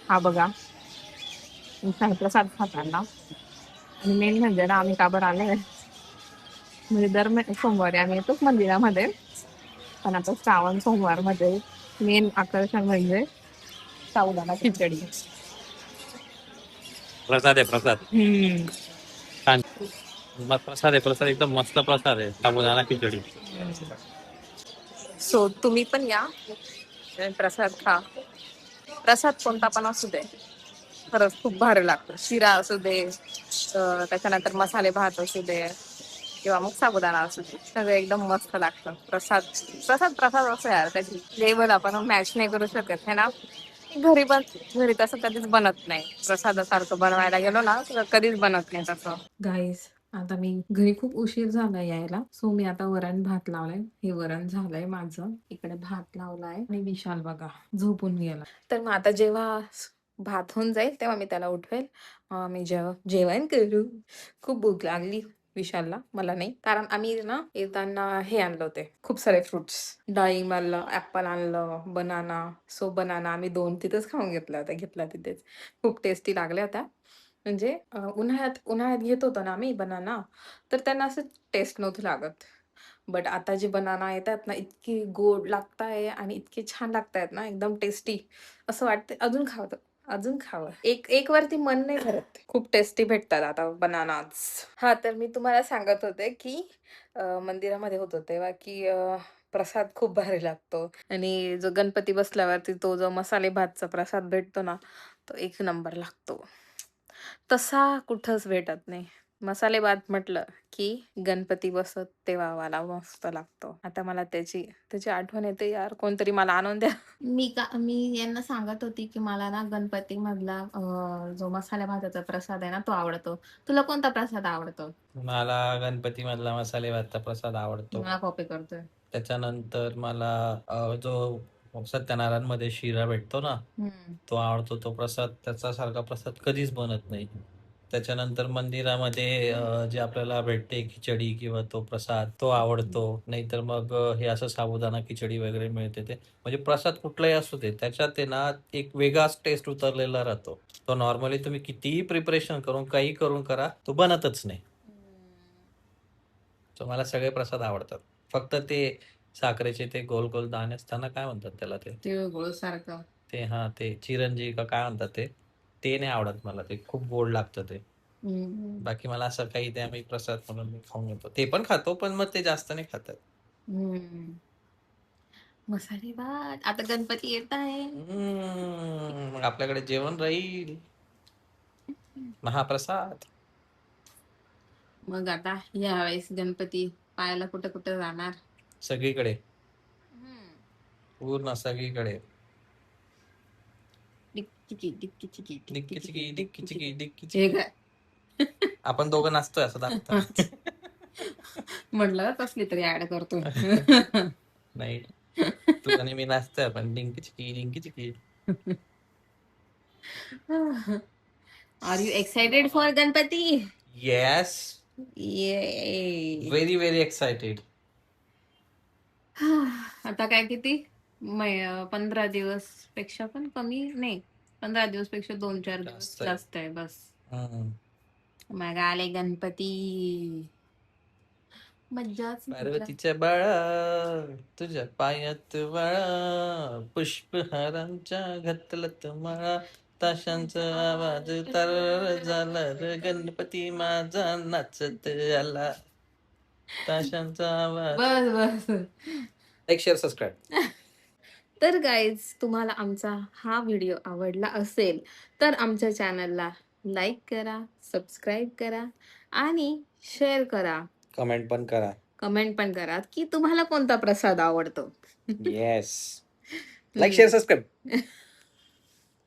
हा बघा, प्रसाद खाताना आणि मेन म्हणजे ना आम्ही का बरं आलोय म्हणजे सोमवारी आम्ही येतोच मंदिरामध्ये, पण आता श्रावण सोमवार मध्ये मेन आकर्षण म्हणजे साबुदाणा खिचडी. प्रसाद आहे प्रसाद. हम्म. छान प्रसाद आहे, प्रसाद एकदम मस्त प्रसाद आहे साबुदाणा खिचडी. सो तुम्ही पण या प्रसाद खा. प्रसाद कोणता पण असू दे, खरंच खूप भारी लागतो. शिरा असू दे, त्याच्यानंतर मसाले भात असू दे, किंवा मग साबुदाणा असू दे, सगळं एकदम मस्त लागतं. प्रसाद प्रसाद प्रसाद असं यार, त्याची लेवल आपण मॅच नाही करू शकत है ना. घरी तसं कधीच बनत नाही. प्रसादासारखं बनवायला गेलो ना तर कधीच बनत नाही तसं. गाईज, आता मी घरी खूप उशीर झाला यायला, सो मी आता वरण भात लावलाय. हे वरण झालंय माझं, इकडे भात लावलाय आणि विशाल बघा झोपून गेला. तर मग आता जेव्हा भात होऊन जाईल तेव्हा मी त्याला उठवेल, मी जेवण करू. खूप भूक लागली विशालला, मला नाही, कारण आम्ही ना येताना हे आणलं होते खूप सारे फ्रुट्स. डाळिंब आणलं, ऍपल आणलं, बनाना. सो बनाना आम्ही 2 तिथेच खाऊन घेतला तिथेच. खूप टेस्टी लागल्या होत्या. म्हणजे उन्हाळ्यात घेत होतो ना आम्ही बनाना, तर त्यांना असं टेस्ट नव्हतं लागत. बट आता जे बनाना येतात ना, इतकी गोड लागताय आणि इतके छान लागतायत ना, एकदम टेस्टी. असं वाटतं अजून खावं. एक वरती मन नाही भरत. खूप टेस्टी भेटतात आता बनानाज. हा, तर मी तुम्हाला सांगत होते की मंदिरामध्ये होतो तेव्हा की प्रसाद खूप भारी लागतो आणि जो गणपती बसल्यावरती तो जो मसाले भातचा प्रसाद भेटतो ना, तो एक नंबर लागतो. तसा कुठंच भेटत नाही. मसाले भात म्हटलं की गणपती बसत तेव्हा मला मस्त लागतो. आता मला त्याची आठवण येते यार, कोणतरी मला आणून द्या. मी यांना सांगत होती की मला ना गणपती मधला जो मसाले भाताचा प्रसाद आहे ना तो आवडतो. तुला कोणता प्रसाद आवडतो? मला गणपती मधला मसाले भातचा प्रसाद आवडतो. मला कॉपी करतोय. त्याच्यानंतर मला जो सत्यनारायणमध्ये शिरा भेटतो ना, तो आवडतो. तो प्रसाद, त्याचा सारखा प्रसाद कधीच बनत नाही. त्याच्यानंतर मंदिरामध्ये जे आपल्याला भेटते खिचडी किंवा तो प्रसाद, तो आवडतो. नाहीतर मग हे असं साबुदाणा खिचडी वगैरे मिळते ते. म्हणजे प्रसाद कुठलाही असू दे, त्याच्यात आहे ना एक वेगळाच टेस्ट उतरलेला राहतो. तो नॉर्मली तुम्ही कितीही प्रिपरेशन करून, काही करून करा, तो बनतच नाही. तर मला सगळे प्रसाद आवडतात. फक्त ते साखरेचे ते गोल गोल दाणे असताना, काय म्हणतात त्याला, ते तिळगुळ सारखं. ते हा, ते चिरंजी का काय म्हणतात ते नाही आवडत मला. ते खूप गोड लागतं ते. बाकी मला असं काही द्या, मी प्रसाद म्हणून मी खाऊन घेतो. ते पण खातो, पण मग ते जास्त नाही खातात. मसाले भात, आता गणपती येत आहे. मग आपल्याकडे जेवण राहील, महाप्रसाद. मग आता यावेळेस गणपती पाहायला कुठं कुठं जाणार? सगळीकडे, पूर्ण सगळीकडे. डिक्की चिकी, डिक्की चिकी, डिक्की डिक्की चिकी, चिकी डिक्की डिक्की चिकी चिकी. डिक्की हे चिकी. काय? आपण दोघं नाचतोय असं दाखवतो. म्हटलं कसली तरी ऍड करतोय. नाही, तू आणि मी नाचतोय आपण, डिंकी चिकी डिंकी चिकी. Are you excited for Ganpati? Yes, yeah. Very very excited. आता काय किती 15 दिवस पेक्षा पण कमी नाही, 15 दिवस पेक्षा 2-4 दिवस जास्त आहे. जास्त आहे बस. हम्म. मग आले गणपती, मज्जाच मज्जा. पार्वतीच्या बाळा, तुझ्या पायात वाळा, पुष्पहारांच्या घातलत माळा, ताशांचा आवाज तर झाला रे, गणपती माझा नाचत आला. ताशांचा आवाज. बस बस. Like, share, subscribe. तर गाईज, तुम्हाला आमचा हा व्हिडिओ आवडला असेल तर आमच्या चॅनलला लाईक करा, सबस्क्राईब करा आणि शेअर करा. कमेंट पण करा की तुम्हाला कोणता प्रसाद आवडतो. येस. Like, share, subscribe.